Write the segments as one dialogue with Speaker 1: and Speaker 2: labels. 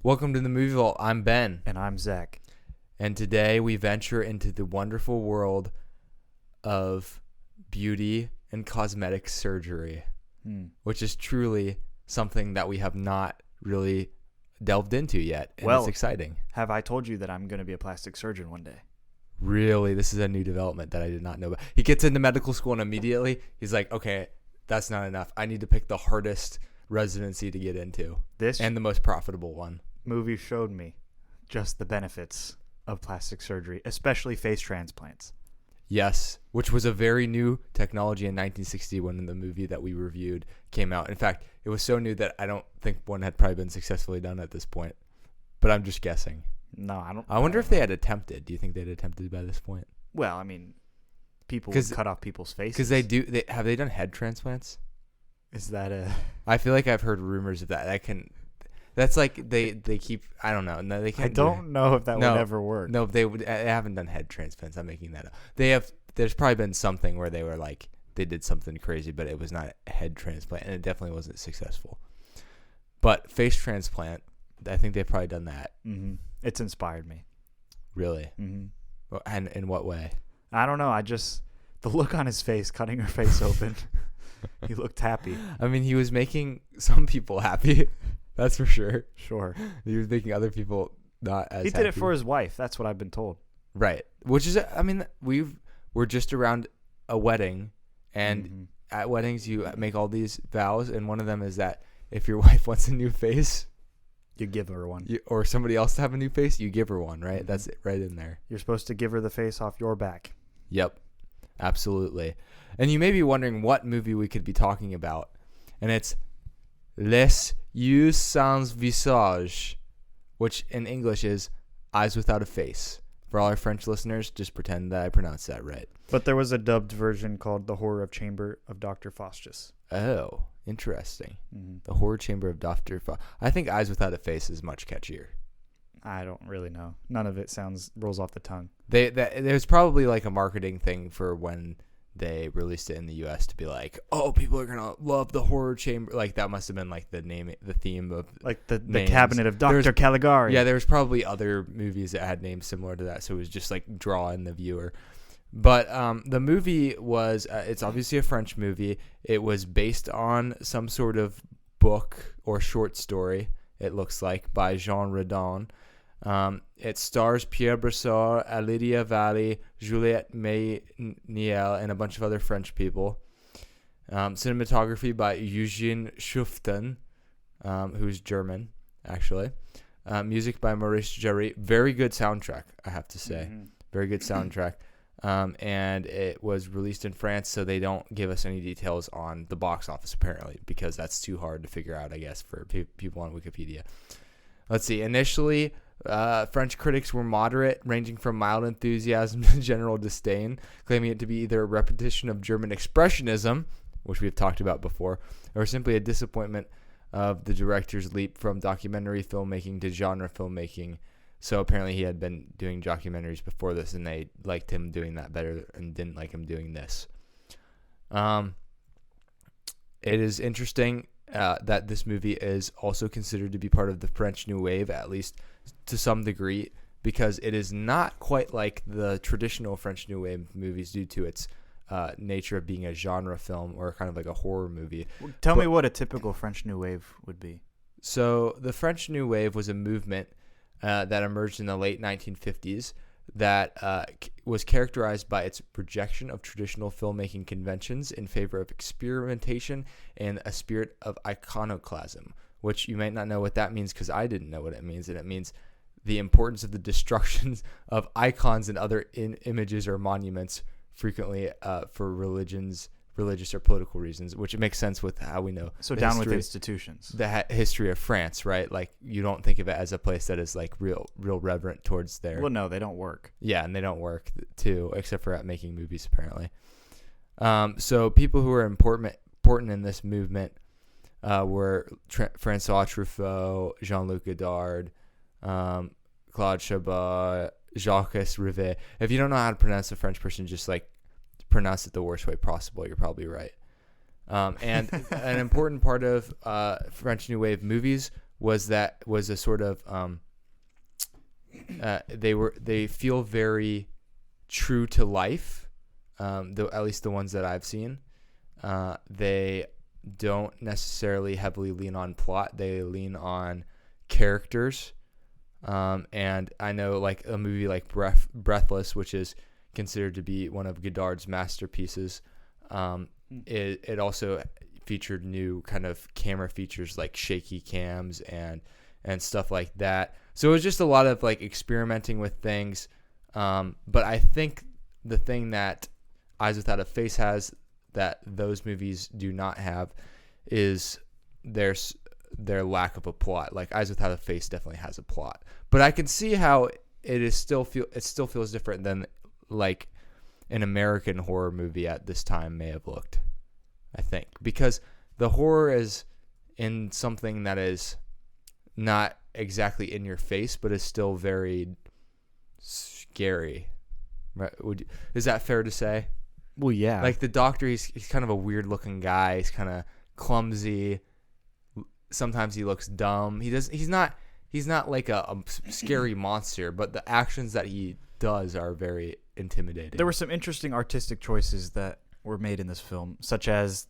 Speaker 1: Welcome to the Movie Vault. I'm Ben,
Speaker 2: And I'm Zach.
Speaker 1: and today we venture into the wonderful world of beauty and cosmetic surgery, which is truly something that we have not really delved into yet, and
Speaker 2: Well,
Speaker 1: it's exciting.
Speaker 2: Have I told you that I'm going to be a plastic surgeon one day?
Speaker 1: Really, this is a new development that I did not know about. He gets into medical school and immediately he's like, okay, that's not enough. I need to pick the hardest residency to get into
Speaker 2: This
Speaker 1: and the most profitable one.
Speaker 2: movie showed me just the benefits of plastic surgery, especially face transplants.
Speaker 1: Yes, which was a very new technology in 1960 when the movie that we reviewed came out. In fact, it was so new that I don't think one had probably been successfully done at this point. But I'm just guessing.
Speaker 2: No, I don't.
Speaker 1: I wonder if they had attempted. Do you think they'd attempted by this point?
Speaker 2: Well, I mean, people would cut off people's faces.
Speaker 1: Because they do. Have they done head transplants?
Speaker 2: Is that a?
Speaker 1: I feel like I've heard rumors of that. That's like they keep. I don't know. No, they
Speaker 2: I
Speaker 1: can't.
Speaker 2: don't know if that would ever work.
Speaker 1: No, they haven't done head transplants. I'm making that up. They have. There's probably been something where they were like they did something crazy, but it was not a head transplant, and it definitely wasn't successful. But face transplant, I think they've probably done that.
Speaker 2: Mm-hmm. It's inspired me.
Speaker 1: Really?
Speaker 2: Mm-hmm.
Speaker 1: Well, and in what way?
Speaker 2: I don't know. The look on his face, cutting her face open. He looked happy.
Speaker 1: I mean, he was making some people happy. That's for sure.
Speaker 2: Sure.
Speaker 1: He was making other people not as
Speaker 2: He
Speaker 1: happy.
Speaker 2: did it for his wife. That's what I've been told.
Speaker 1: Right. Which is, I mean, we're just around a wedding, and
Speaker 2: Mm-hmm.
Speaker 1: at weddings you make all these vows, and one of them is that if your wife wants a new face,
Speaker 2: You give her one.
Speaker 1: or somebody else to have a new face, you give her one, right?
Speaker 2: Mm-hmm.
Speaker 1: That's it right in there.
Speaker 2: You're supposed to give her the face off your back.
Speaker 1: Yep. Absolutely. And you may be wondering what movie we could be talking about. And it's Les Yeux Sans Visage, which in English is Eyes Without a Face. For all our French listeners, just pretend that I pronounced that right.
Speaker 2: But there was a dubbed version called The Horror of Chamber of Dr. Faustus.
Speaker 1: Oh, interesting.
Speaker 2: Mm-hmm.
Speaker 1: The Horror Chamber of Dr. I think Eyes Without a Face is much catchier.
Speaker 2: I don't really know. None of it rolls off the tongue.
Speaker 1: There's probably like a marketing thing for when they released it in the U.S. to be like, oh, people are gonna love the Horror Chamber. Like that must have been like the theme of
Speaker 2: Like the
Speaker 1: names.
Speaker 2: Cabinet of Dr. Caligari.
Speaker 1: Yeah, there was probably other movies that had names similar to that, so it was just like drawing the viewer. But the movie was it's obviously a French movie. It was based on some sort of book or short story, it looks like, by Jean Redon. It stars Pierre Brassard, Lydia Valley, Juliette Mayniel, and a bunch of other French people. Cinematography by Eugene Schuften, who's German, actually. Music by Maurice Jarre. Very good soundtrack, I have to say.
Speaker 2: Mm-hmm.
Speaker 1: Very good soundtrack. And it was released in France, so they don't give us any details on the box office, apparently, because that's too hard to figure out, I guess, for people on Wikipedia. Let's see. Initially, French critics were moderate, ranging from mild enthusiasm to general disdain, claiming it to be either a repetition of German expressionism, which we've talked about before, or simply a disappointment of the director's leap from documentary filmmaking to genre filmmaking. So apparently he had been doing documentaries before this, and they liked him doing that better and didn't like him doing this. It is interesting that this movie is also considered to be part of the French New Wave, at least to some degree, because it is not quite like the traditional French New Wave movies due to its nature of being a genre film or kind of like a horror movie.
Speaker 2: Tell me what a typical French New Wave would be.
Speaker 1: So the French New Wave was a movement that emerged in the late 1950s that was characterized by its rejection of traditional filmmaking conventions in favor of experimentation and a spirit of iconoclasm, which you might not know what that means because I didn't know what it means. And it means the importance of the destruction of icons and other images or monuments, frequently for religious or political reasons, which it makes sense with how we know.
Speaker 2: So down with institutions.
Speaker 1: The history of France, right? Like you don't think of it as a place that is like real reverent towards their.
Speaker 2: Well, no, they don't work.
Speaker 1: Yeah, and they don't work too, except for at making movies apparently. So people who were important in this movement were Francois Truffaut, Jean-Luc Godard, Claude Chabrol, Jacques Rivette. If you don't know how to pronounce a French person, just like pronounce it the worst way possible. You're probably right. And an important part of French New Wave movies was a sort of they feel very true to life. At least the ones that I've seen, they don't necessarily heavily lean on plot. They lean on characters. And I know like a movie like Breathless, which is considered to be one of Godard's masterpieces. It also featured new kind of camera features like shaky cams and stuff like that. So it was just a lot of like experimenting with things. But I think the thing that Eyes Without a Face has that those movies do not have is their lack of a plot. Like Eyes Without a Face definitely has a plot, but I can see how it still feels different than like an American horror movie at this time may have looked. I think because the horror is in something that is not exactly in your face, but is still very scary. Right? Is that fair to say?
Speaker 2: Well, yeah.
Speaker 1: Like the doctor, he's kind of a weird looking guy. He's kind of clumsy. Sometimes he looks dumb. He's not like a scary monster, but the actions that he does are very intimidating.
Speaker 2: There were some interesting artistic choices that were made in this film, such as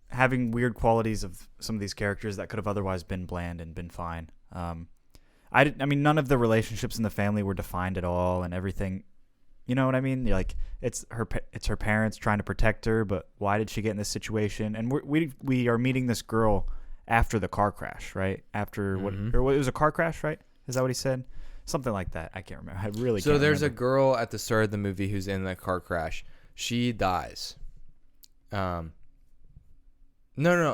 Speaker 2: having weird qualities of some of these characters that could have otherwise been bland and been fine. I mean, none of the relationships in the family were defined at all, and everything. You know what I mean? Like it's her parents trying to protect her, but why did she get in this situation? And we are meeting this girl after the car crash, right? After it was a car crash, right? Is that what he said? Something like that. I can't remember. I really can't
Speaker 1: there's
Speaker 2: remember.
Speaker 1: A girl at the start of the movie who's in the car crash. She dies. No,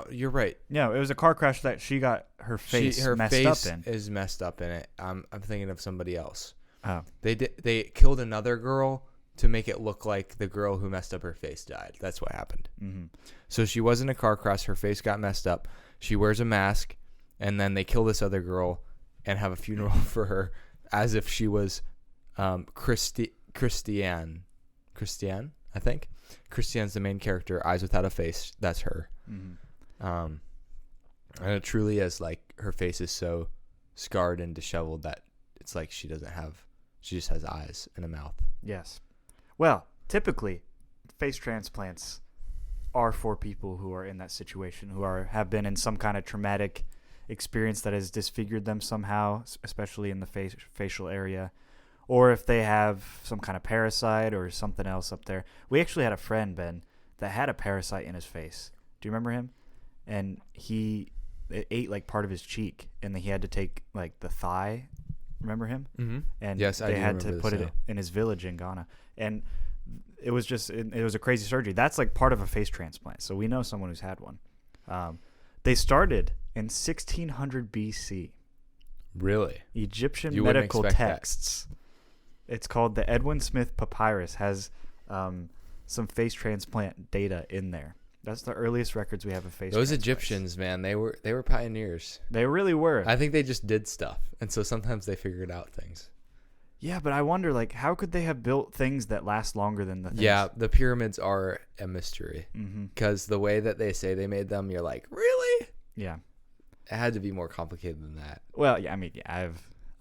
Speaker 1: you're right.
Speaker 2: No, it was a car crash that she got her face messed up in.
Speaker 1: Is messed up in it. I'm thinking of somebody else.
Speaker 2: Oh.
Speaker 1: They killed another girl to make it look like the girl who messed up her face died. That's what happened. Mm-hmm. So she was in a car crash. Her face got messed up. She wears a mask, and then they kill this other girl and have a funeral for her as if she was Christiane, I think. Christiane's the main character. Eyes Without a Face. That's her. Mm-hmm. And it truly is like her face is so scarred and disheveled that it's like she just has eyes and a mouth.
Speaker 2: Yes. Well, typically, face transplants are for people who are in that situation, who have been in some kind of traumatic experience that has disfigured them somehow, especially in the facial area, or if they have some kind of parasite or something else up there. We actually had a friend, Ben, that had a parasite in his face. Do you remember him? And it ate like part of his cheek, and then he had to take like the thigh. Remember him?
Speaker 1: Mm-hmm.
Speaker 2: And
Speaker 1: yes,
Speaker 2: they had to put it in his village in Ghana. And it was a crazy surgery. That's like part of a face transplant. So we know someone who's had one. They started in 1600 BC.
Speaker 1: Really?
Speaker 2: Egyptian medical texts. It's called the Edwin Smith Papyrus. Has some face transplant data in there. That's the earliest records we have of face.
Speaker 1: Those Egyptians, man, they were pioneers.
Speaker 2: They really were.
Speaker 1: I think they just did stuff, and so sometimes they figured out things.
Speaker 2: Yeah, but I wonder, like, how could they have built things that last longer than the things?
Speaker 1: Yeah, the pyramids are a mystery because the way that they say they made them, you're like, really?
Speaker 2: Yeah,
Speaker 1: it had to be more complicated than that.
Speaker 2: Well, yeah, I mean, yeah,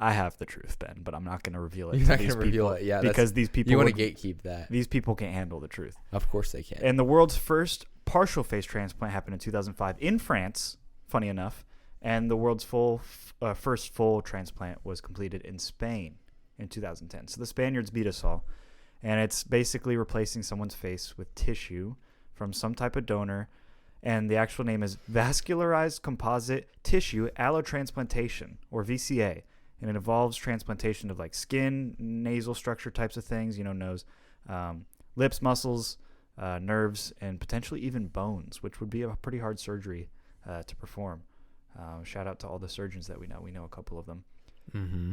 Speaker 2: I have the truth, Ben, but I'm not going to reveal it.
Speaker 1: You're not going to reveal it, yeah,
Speaker 2: because these people
Speaker 1: you want to gatekeep that.
Speaker 2: These people can't handle the truth.
Speaker 1: Of course they can.
Speaker 2: And the world's first partial face transplant happened in 2005 in France, funny enough, and the world's first full transplant was completed in Spain in 2010. So the Spaniards beat us all, and it's basically replacing someone's face with tissue from some type of donor, and the actual name is vascularized composite tissue allotransplantation, or VCA, and it involves transplantation of like skin, nasal structure types of things, nose, lips, muscles, nerves, and potentially even bones, which would be a pretty hard surgery to perform. Shout out to all the surgeons that we know. We know a couple of them. Mm-hmm.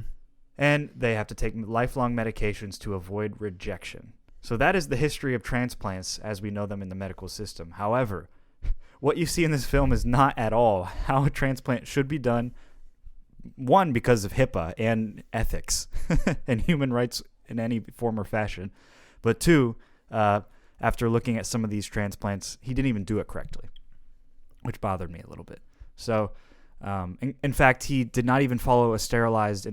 Speaker 2: And they have to take lifelong medications to avoid rejection. So that is the history of transplants as we know them in the medical system. However, what you see in this film is not at all how a transplant should be done. One, because of HIPAA and ethics and human rights in any form or fashion. But two, after looking at some of these transplants, he didn't even do it correctly, which bothered me a little bit. So In fact, he did not even follow a sterilized.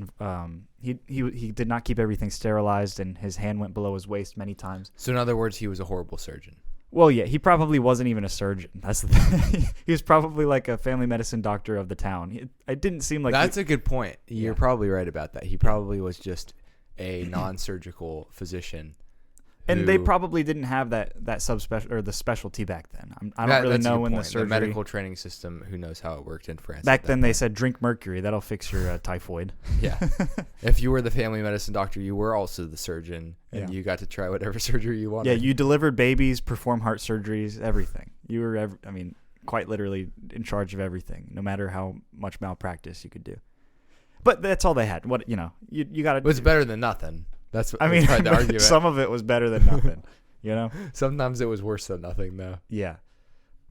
Speaker 2: He did not keep everything sterilized, and his hand went below his waist many times.
Speaker 1: So in other words, he was a horrible surgeon.
Speaker 2: Well, yeah, he probably wasn't even a surgeon. That's the thing. He was probably like a family medicine doctor of the town. It didn't seem like
Speaker 1: That's a good point. You're
Speaker 2: Yeah.
Speaker 1: probably right about that. He probably was just a non-surgical physician.
Speaker 2: and they
Speaker 1: who-
Speaker 2: probably didn't have that subspecial or the specialty back then. I don't
Speaker 1: That-
Speaker 2: really
Speaker 1: that's a
Speaker 2: know
Speaker 1: good
Speaker 2: when the
Speaker 1: point.
Speaker 2: surgery.
Speaker 1: medical training system. Who knows how it worked in France?
Speaker 2: Back
Speaker 1: at that
Speaker 2: then, they
Speaker 1: point.
Speaker 2: said drink mercury. That'll fix your typhoid.
Speaker 1: Yeah. If you were the family medicine doctor, you were also the surgeon, and
Speaker 2: Yeah.
Speaker 1: you got to try whatever surgery you wanted.
Speaker 2: Yeah, you delivered babies, perform heart surgeries, everything. You were, quite literally in charge of everything, no matter how much malpractice you could do. But that's all they had. What you got to.
Speaker 1: It was better than nothing. That's
Speaker 2: I mean,
Speaker 1: the argument.
Speaker 2: some of it was better than nothing.
Speaker 1: Sometimes it was worse than nothing, though.
Speaker 2: Yeah.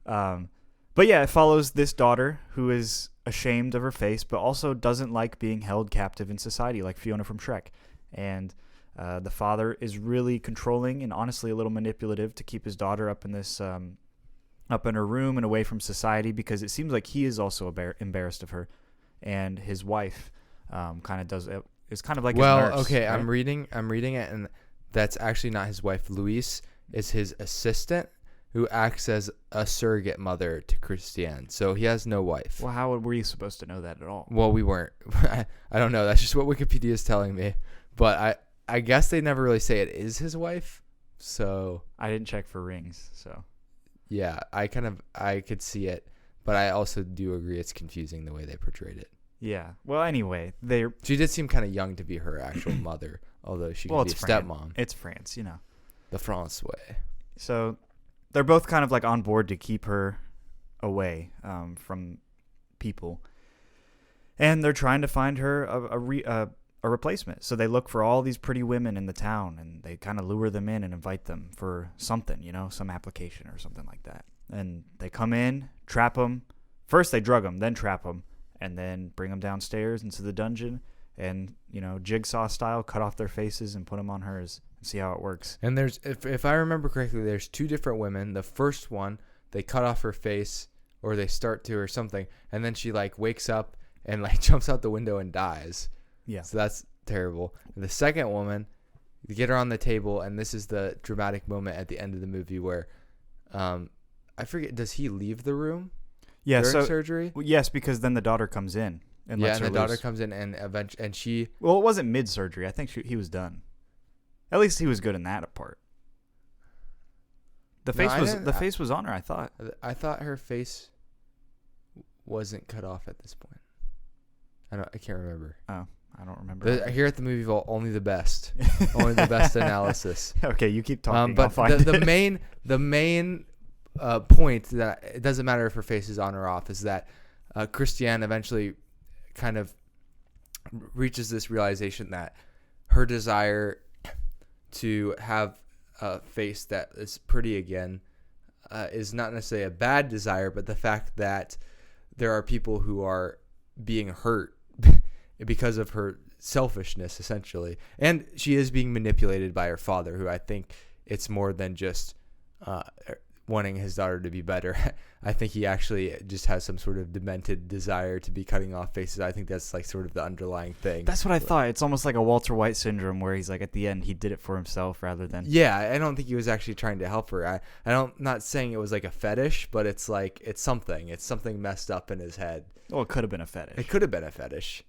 Speaker 2: But yeah, it follows this daughter who is ashamed of her face, but also doesn't like being held captive in society, like Fiona from Shrek. And the father is really controlling and honestly a little manipulative to keep his daughter up in this, up in her room and away from society, because it seems like he is also embarrassed of her, and his wife kind of does it. Is kind of like his nurse,
Speaker 1: okay.
Speaker 2: right?
Speaker 1: I'm reading it, and that's actually not his wife. Louise is his assistant, who acts as a surrogate mother to Christiane. So he has no wife.
Speaker 2: Well, how were you supposed to know that at all?
Speaker 1: Well, we weren't. I don't know. That's just what Wikipedia is telling me. But I guess they never really say it is his wife. So
Speaker 2: I didn't check for rings, so.
Speaker 1: yeah, I could see it, but I also do agree it's confusing the way they portrayed it.
Speaker 2: Yeah. Well, anyway,
Speaker 1: She did seem kind of young to be her actual mother, although she could be a stepmom.
Speaker 2: It's France,
Speaker 1: The France way.
Speaker 2: So they're both kind of like on board to keep her away from people, and they're trying to find her a replacement. So they look for all these pretty women in the town, and they kind of lure them in and invite them for something, some application or something like that. And they come in, trap them. First they drug them, then trap them, and then bring them downstairs into the dungeon, and jigsaw style, cut off their faces and put them on hers and see how it works.
Speaker 1: And there's, if I remember correctly, there's two different women. The first one, they cut off her face, or they start to, or something, and then she like wakes up and like jumps out the window and dies.
Speaker 2: Yeah.
Speaker 1: So that's terrible. The second woman, you get her on the table, and this is the dramatic moment at the end of the movie where, I forget, does he leave the room?
Speaker 2: Yeah.
Speaker 1: During
Speaker 2: So
Speaker 1: surgery.
Speaker 2: yes, because then the daughter comes in and lets
Speaker 1: And
Speaker 2: her
Speaker 1: the daughter
Speaker 2: loose.
Speaker 1: comes in and she.
Speaker 2: Well, it wasn't mid-surgery. I think he was done. At least he was good in that part. The face was on her, I thought.
Speaker 1: I thought her face wasn't cut off at this point. I can't remember.
Speaker 2: Oh, I don't remember.
Speaker 1: Here at the Movie Vault, only the best, only the best analysis.
Speaker 2: Okay, you keep talking. I'll
Speaker 1: But
Speaker 2: find
Speaker 1: the
Speaker 2: it.
Speaker 1: main point that it doesn't matter if her face is on or off is that Christiane eventually kind of reaches this realization that her desire to have a face that is pretty again is not necessarily a bad desire, but the fact that there are people who are being hurt because of her selfishness, essentially. And she is being manipulated by her father, who I think it's more than just wanting his daughter to be better. I think he actually just has some sort of demented desire to be cutting off faces. I think that's like sort of the underlying thing.
Speaker 2: That's what I thought. It's almost like a Walter White syndrome, where he's like, at the end, he did it for himself rather than.
Speaker 1: Yeah, I don't think he was actually trying to help her. Not saying it was like a fetish, but it's like it's something messed up in his head.
Speaker 2: Well, it could have been a fetish.
Speaker 1: It could have been a fetish.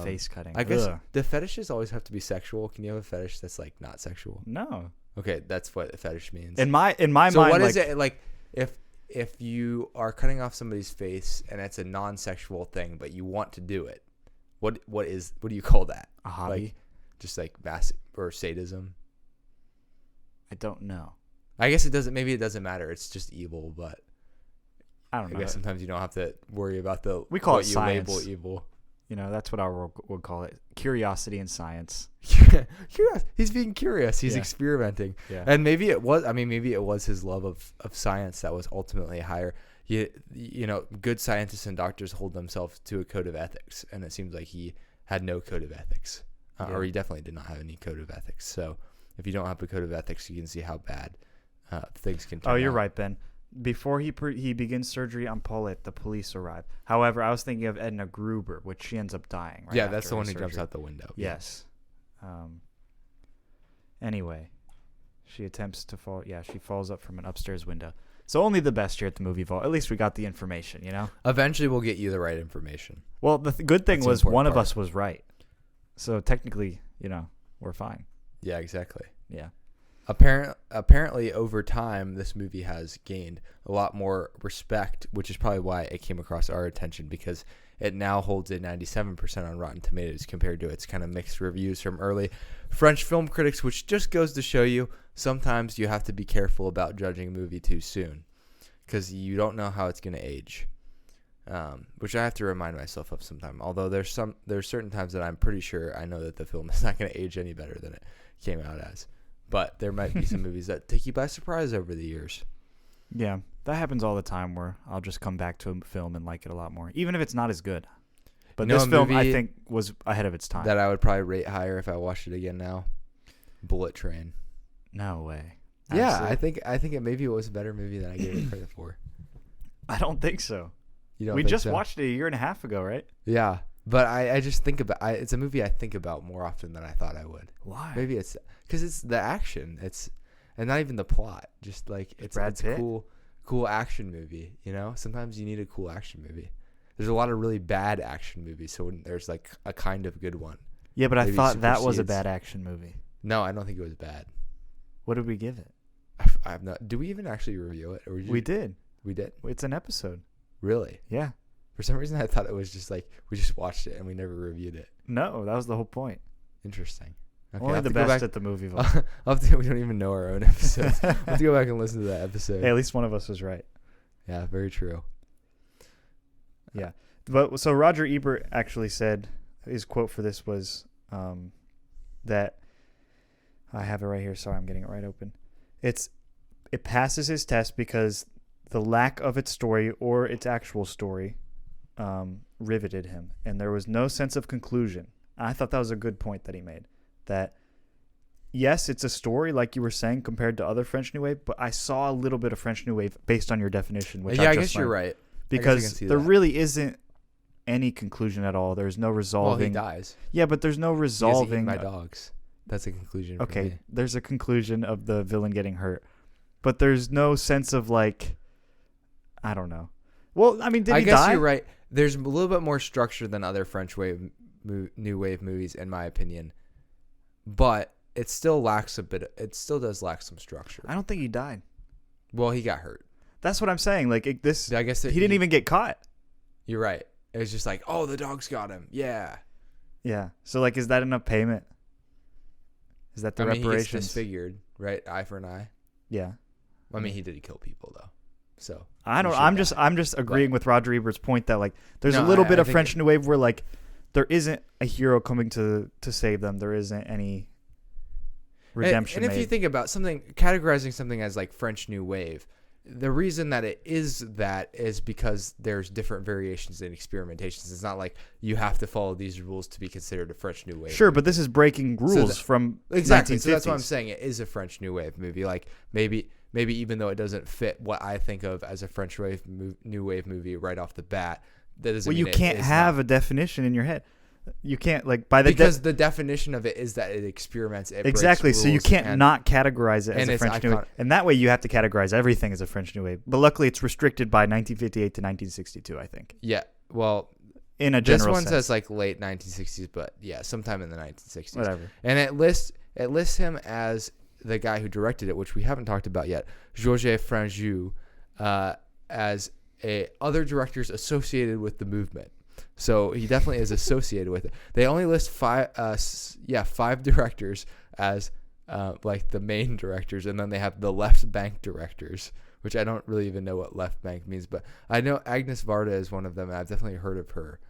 Speaker 2: Face cutting.
Speaker 1: I guess
Speaker 2: Ugh.
Speaker 1: the fetishes always have to be sexual. Can you have a fetish that's like not sexual?
Speaker 2: No.
Speaker 1: Okay, that's what a fetish means.
Speaker 2: In my
Speaker 1: so
Speaker 2: mind,
Speaker 1: what is it like if you are cutting off somebody's face and it's a non-sexual thing, but you want to do it? What do you call that?
Speaker 2: A hobby?
Speaker 1: Like, just like mass or sadism?
Speaker 2: I don't know.
Speaker 1: I guess maybe it doesn't matter. It's just evil, but
Speaker 2: I don't know.
Speaker 1: I guess sometimes you don't have to worry about
Speaker 2: We call
Speaker 1: what
Speaker 2: it
Speaker 1: you
Speaker 2: science.
Speaker 1: label evil.
Speaker 2: That's what our world would call it. Curiosity in science.
Speaker 1: Curious. He's being curious. He's
Speaker 2: Yeah.
Speaker 1: experimenting.
Speaker 2: Yeah.
Speaker 1: And maybe it was his love of science that was ultimately higher. Good scientists and doctors hold themselves to a code of ethics, and it seems like he had no code of ethics, or he definitely did not have any code of ethics. So if you don't have a code of ethics, you can see how bad things can turn
Speaker 2: Oh, you're
Speaker 1: out.
Speaker 2: right, Ben. Before he begins surgery on Paulette, the police arrive. However, I was thinking of Edna Gruber, which she ends up dying. Right
Speaker 1: Yeah,
Speaker 2: after
Speaker 1: that's the
Speaker 2: her
Speaker 1: one who jumps
Speaker 2: surgery.
Speaker 1: out the window.
Speaker 2: Yes. Anyway, she attempts to fall. Yeah, she falls up from an upstairs window. So only the best here at the Movie Vault. At least we got the information, you know?
Speaker 1: Eventually, we'll get you the right information.
Speaker 2: Well, the good thing
Speaker 1: That's the
Speaker 2: was
Speaker 1: important
Speaker 2: one of
Speaker 1: part.
Speaker 2: us was right. So technically, we're fine.
Speaker 1: Yeah, exactly.
Speaker 2: Yeah.
Speaker 1: Apparently, over time, this movie has gained a lot more respect, which is probably why it came across our attention, because it now holds a 97% on Rotten Tomatoes compared to its kind of mixed reviews from early French film critics, which just goes to show you sometimes you have to be careful about judging a movie too soon because you don't know how it's going to age, which I have to remind myself of sometime. Although there's certain times that I'm pretty sure I know that the film is not going to age any better than it came out as. But there might be some movies that take you by surprise over the years.
Speaker 2: Yeah, that happens all the time where I'll just come back to a film and like it a lot more, even if it's not as good. But
Speaker 1: You know
Speaker 2: this
Speaker 1: a
Speaker 2: film, I
Speaker 1: movie
Speaker 2: think, was ahead of its time.
Speaker 1: That I would probably rate higher if I watched it again now. Bullet Train.
Speaker 2: No way.
Speaker 1: Yeah,
Speaker 2: Absolutely.
Speaker 1: I think maybe it was a better movie than I gave it credit for.
Speaker 2: I don't think so.
Speaker 1: You don't
Speaker 2: We
Speaker 1: think
Speaker 2: just
Speaker 1: so?
Speaker 2: watched it a year and a half ago, right?
Speaker 1: Yeah, but I just think about it's a movie I think about more often than I thought I would.
Speaker 2: Why?
Speaker 1: Maybe it's because it's the action. And not even the plot. Just like it's
Speaker 2: Brad
Speaker 1: a
Speaker 2: Pitt?
Speaker 1: cool action movie. You know, sometimes you need a cool action movie. There's a lot of really bad action movies, so when there's like a kind of good one.
Speaker 2: Yeah, but I
Speaker 1: Maybe
Speaker 2: thought that was a
Speaker 1: supersedes.
Speaker 2: bad action movie.
Speaker 1: No, I don't think it was bad.
Speaker 2: What did we give it?
Speaker 1: I have not. Do we even actually review it? Or
Speaker 2: We did.
Speaker 1: We did.
Speaker 2: It's an episode.
Speaker 1: Really?
Speaker 2: Yeah.
Speaker 1: For some reason, I thought it was just like we just watched it and we never reviewed it.
Speaker 2: No, that was the whole point.
Speaker 1: Interesting. Okay, I'll
Speaker 2: Only
Speaker 1: have
Speaker 2: the
Speaker 1: to go
Speaker 2: best
Speaker 1: back-
Speaker 2: at the movie vault.
Speaker 1: we don't even know our own episodes. I'll have to go back and listen to that episode.
Speaker 2: Hey, at least one of us was right.
Speaker 1: Yeah, very true.
Speaker 2: Yeah. But so Roger Ebert actually said, his quote for this was that, I have it right here. Sorry, I'm getting it right open. It passes his test because the lack of its story or its actual story riveted him, and there was no sense of conclusion. I thought that was a good point that he made. That yes, it's a story like you were saying compared to other French New Wave, but I saw a little bit of French New Wave based on your definition. Which
Speaker 1: Yeah, I
Speaker 2: just
Speaker 1: guess you're
Speaker 2: learned.
Speaker 1: right.
Speaker 2: Because
Speaker 1: see
Speaker 2: there
Speaker 1: that.
Speaker 2: really isn't any conclusion at all. There's no
Speaker 1: Well, he
Speaker 2: resolving.
Speaker 1: dies.
Speaker 2: Yeah, but there's no
Speaker 1: He gets eaten
Speaker 2: resolving.
Speaker 1: by dogs. That's a conclusion. For
Speaker 2: Okay,
Speaker 1: me.
Speaker 2: there's a conclusion of the villain getting hurt, but there's no sense of like, I don't know. Well, I mean, did
Speaker 1: I
Speaker 2: he
Speaker 1: guess
Speaker 2: die?
Speaker 1: you're right. There's a little bit more structure than other French wave, new wave movies, in my opinion. But it still lacks a bit. It still does lack some structure.
Speaker 2: I don't think he died.
Speaker 1: Well, he got hurt.
Speaker 2: That's what I'm saying. Like this,
Speaker 1: I guess
Speaker 2: he didn't even get caught.
Speaker 1: You're right. It was just like, oh, the dogs got him. Yeah.
Speaker 2: Yeah. So like, is that enough payment? Is that the
Speaker 1: I mean, he gets
Speaker 2: reparations?
Speaker 1: disfigured, right? Eye for an eye.
Speaker 2: Yeah.
Speaker 1: I mean, he did kill people though. So
Speaker 2: I don't.
Speaker 1: He should
Speaker 2: I'm
Speaker 1: die.
Speaker 2: just agreeing with Roger Ebert's point that like there's a
Speaker 1: No,
Speaker 2: little
Speaker 1: I-
Speaker 2: bit
Speaker 1: I
Speaker 2: of
Speaker 1: think
Speaker 2: French New Wave where like there isn't a hero coming to save them. There isn't any redemption.
Speaker 1: And if you think about categorizing something as like French New Wave, the reason that it is that is because there's different variations and experimentations. It's not like you have to follow these rules to be considered a French New Wave.
Speaker 2: Sure, but this is breaking rules from
Speaker 1: Exactly.
Speaker 2: 1950s.
Speaker 1: So that's why I'm saying it is a French New Wave movie. Like maybe even though it doesn't fit what I think of as a French New Wave movie right off the bat, that doesn't
Speaker 2: Well,
Speaker 1: mean
Speaker 2: you
Speaker 1: it
Speaker 2: can't
Speaker 1: is
Speaker 2: have
Speaker 1: not.
Speaker 2: a definition in your head. You can't like by the
Speaker 1: Because the definition of it is that it experiments. It breaks
Speaker 2: exactly. So you
Speaker 1: rules,
Speaker 2: can't
Speaker 1: and-
Speaker 2: not categorize it as
Speaker 1: and
Speaker 2: a
Speaker 1: it's
Speaker 2: French New Wave,
Speaker 1: iconic.
Speaker 2: and that way you have to categorize everything as a French New Wave. But luckily, it's restricted by 1958 to 1962. I think
Speaker 1: Yeah. Well,
Speaker 2: in a
Speaker 1: this
Speaker 2: general
Speaker 1: one
Speaker 2: sense.
Speaker 1: says like late 1960s, but yeah, sometime in the 1960s.
Speaker 2: Whatever.
Speaker 1: And it lists him as the guy who directed it, which we haven't talked about yet, Georges Franju, as other directors associated with the movement. So he definitely is associated with it. They only list five directors as like the main directors, and then they have the left bank directors, which I don't really even know what left bank means, but I know Agnes Varda is one of them, and I've definitely heard of her.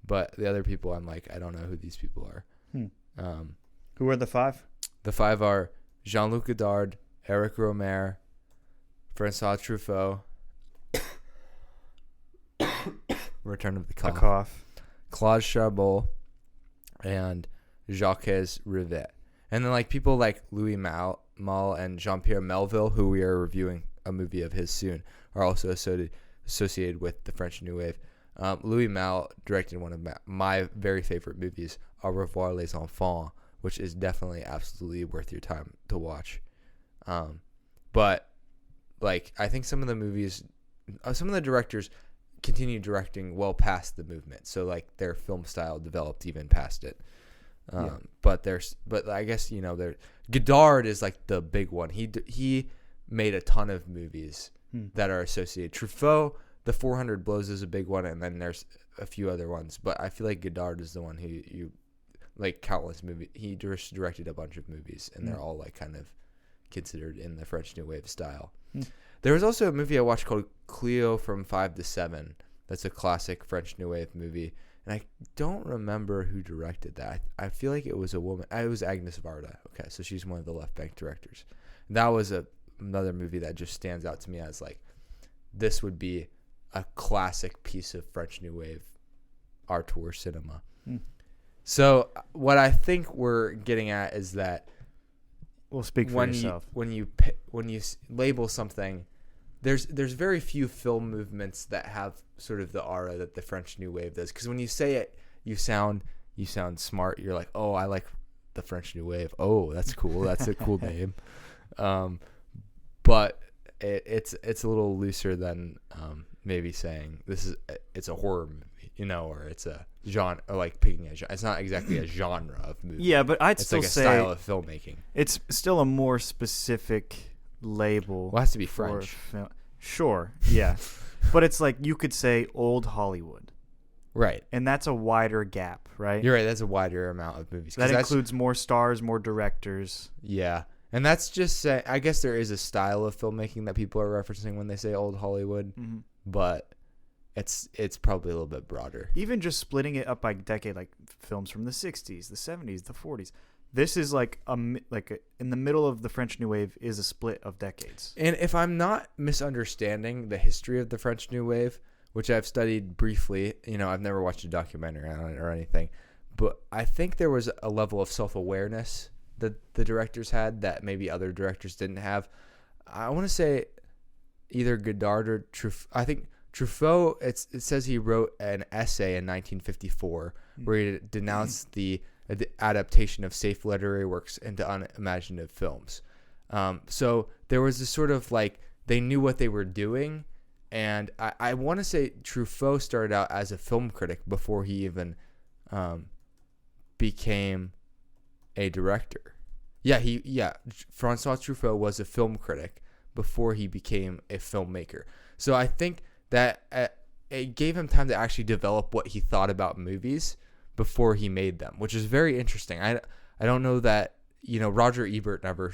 Speaker 1: But the other people, I'm like, I don't know who these people are.
Speaker 2: Who are the five?
Speaker 1: The five are Jean-Luc Godard, Eric Rohmer, Francois Truffaut, Return of the
Speaker 2: A
Speaker 1: Cough,
Speaker 2: cough.
Speaker 1: Claude Charbot, and Jacques Rivette. And then like people like Louis Malle and Jean-Pierre Melville, who we are reviewing a movie of his soon, are also associated with the French New Wave. Louis Malle directed one of my very favorite movies, Au revoir les enfants, which is definitely absolutely worth your time to watch. But like, I think some of the directors continue directing well past the movement, so like their film style developed even past it. But I guess, you know, Godard is like the big one. He made a ton of movies that are associated. Truffaut, The 400 Blows is a big one, and then there's a few other ones. But I feel like Godard is the one who you like countless movies. He just directed a bunch of movies, and they're all like kind of considered in the French New Wave style. There was also a movie I watched called Cleo from 5 to 7. That's a classic French New Wave movie. And I don't remember who directed that. I feel like it was a woman. It was Agnes Varda. Okay, so she's one of the Left Bank directors. That was another movie that just stands out to me as like, this would be a classic piece of French New Wave auteur cinema. So what I think we're getting at is that,
Speaker 2: well, speak for yourself.
Speaker 1: When you label something, there's very few film movements that have sort of the aura that the French New Wave does. Because when you say it, you sound smart. You're like, oh, I like the French New Wave. Oh, that's cool. That's a cool name. But it's a little looser than maybe saying it's a horror movie, you know, or it's a genre, or like picking a genre. It's not exactly a genre of movie.
Speaker 2: Yeah, but I'd still
Speaker 1: like a
Speaker 2: say
Speaker 1: style of filmmaking.
Speaker 2: It's still a more specific label.
Speaker 1: Well, it has to be
Speaker 2: for
Speaker 1: French.
Speaker 2: Sure, yeah. But it's like you could say old Hollywood.
Speaker 1: Right.
Speaker 2: And that's a wider gap, right?
Speaker 1: You're right. That's a wider amount of movies.
Speaker 2: That includes more stars, more directors.
Speaker 1: Yeah. And that's just saying, I guess there is a style of filmmaking that people are referencing when they say old Hollywood, but it's probably a little bit broader.
Speaker 2: Even just splitting it up by decade, like films from the 60s, the 70s, the 40s. This is like in the middle of the French New Wave is a split of decades.
Speaker 1: And if I'm not misunderstanding the history of the French New Wave, which I've studied briefly, you know, I've never watched a documentary on it or anything, but I think there was a level of self-awareness that the directors had that maybe other directors didn't have. I want to say either Godard or Truffaut. I think Truffaut, it says he wrote an essay in 1954 where he denounced the adaptation of safe literary works into unimaginative films. So there was this sort of like, they knew what they were doing. And I want to say Truffaut started out as a film critic before he even became a director. Francois Truffaut was a film critic before he became a filmmaker. So I think that it gave him time to actually develop what he thought about movies before he made them, which is very interesting. I don't know that, you know, Roger Ebert never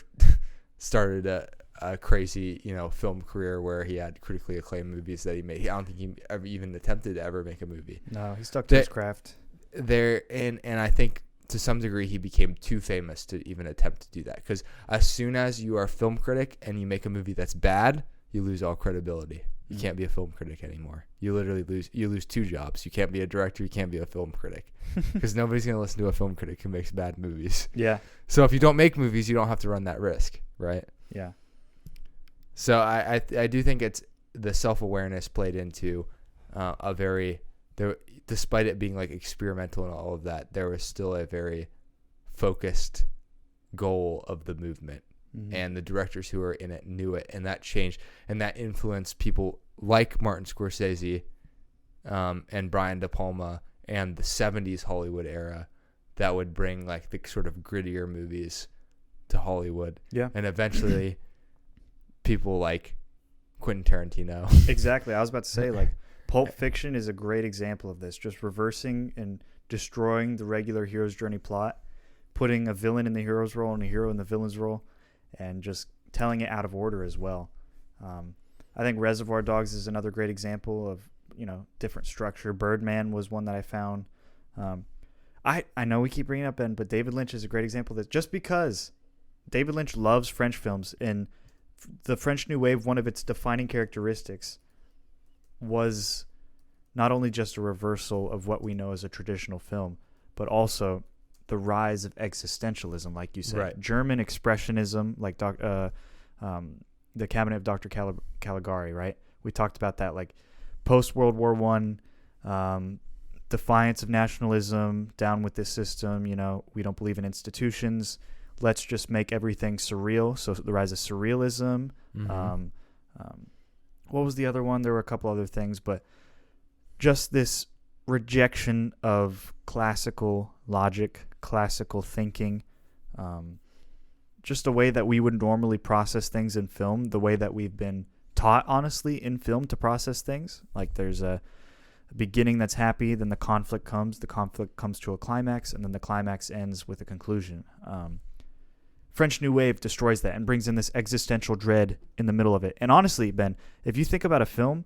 Speaker 1: started a crazy, you know, film career where he had critically acclaimed movies that he made. I don't think he ever even attempted to ever make a movie.
Speaker 2: No, he stuck to his craft.
Speaker 1: And I think to some degree he became too famous to even attempt to do that, because as soon as you are a film critic and you make a movie that's bad, you lose all credibility. You can't be a film critic anymore. You literally lose two jobs. You can't be a director. You can't be a film critic, because nobody's going to listen to a film critic who makes bad movies.
Speaker 2: Yeah.
Speaker 1: So if you don't make movies, you don't have to run that risk, right?
Speaker 2: Yeah.
Speaker 1: So I do think it's the self-awareness played into despite it being like experimental and all of that, there was still a very focused goal of the movement. And the directors who were in it knew it, and that changed, and that influenced people like Martin Scorsese and Brian De Palma and the 70s Hollywood era that would bring like the sort of grittier movies to Hollywood.
Speaker 2: Yeah.
Speaker 1: And eventually people like Quentin Tarantino.
Speaker 2: Exactly. I was about to say, like, Pulp Fiction is a great example of this, just reversing and destroying the regular hero's journey plot, putting a villain in the hero's role and a hero in the villain's role, and just telling it out of order as well. I think Reservoir Dogs is another great example of, you know, different structure. Birdman was one that I found. I know we keep bringing it up, Ben, but David Lynch is a great example of this. Just because David Lynch loves French films, and the French New Wave, one of its defining characteristics was not only just a reversal of what we know as a traditional film, but also the rise of existentialism, like you said.
Speaker 1: Right.
Speaker 2: German expressionism, like the Cabinet of Dr. Caligari, right? We talked about that, like post World War I, defiance of nationalism, down with this system. We don't believe in institutions. Let's just make everything surreal. So the rise of surrealism.
Speaker 1: Mm-hmm.
Speaker 2: What was the other one? There were a couple other things, but just this rejection of classical logic, classical thinking, just a way that we would normally process things in film, the way that we've been taught, honestly, in film to process things. Like there's a beginning that's happy, then the conflict comes to a climax, and then the climax ends with a conclusion. French New Wave destroys that and brings in this existential dread in the middle of it. And honestly, Ben, if you think about a film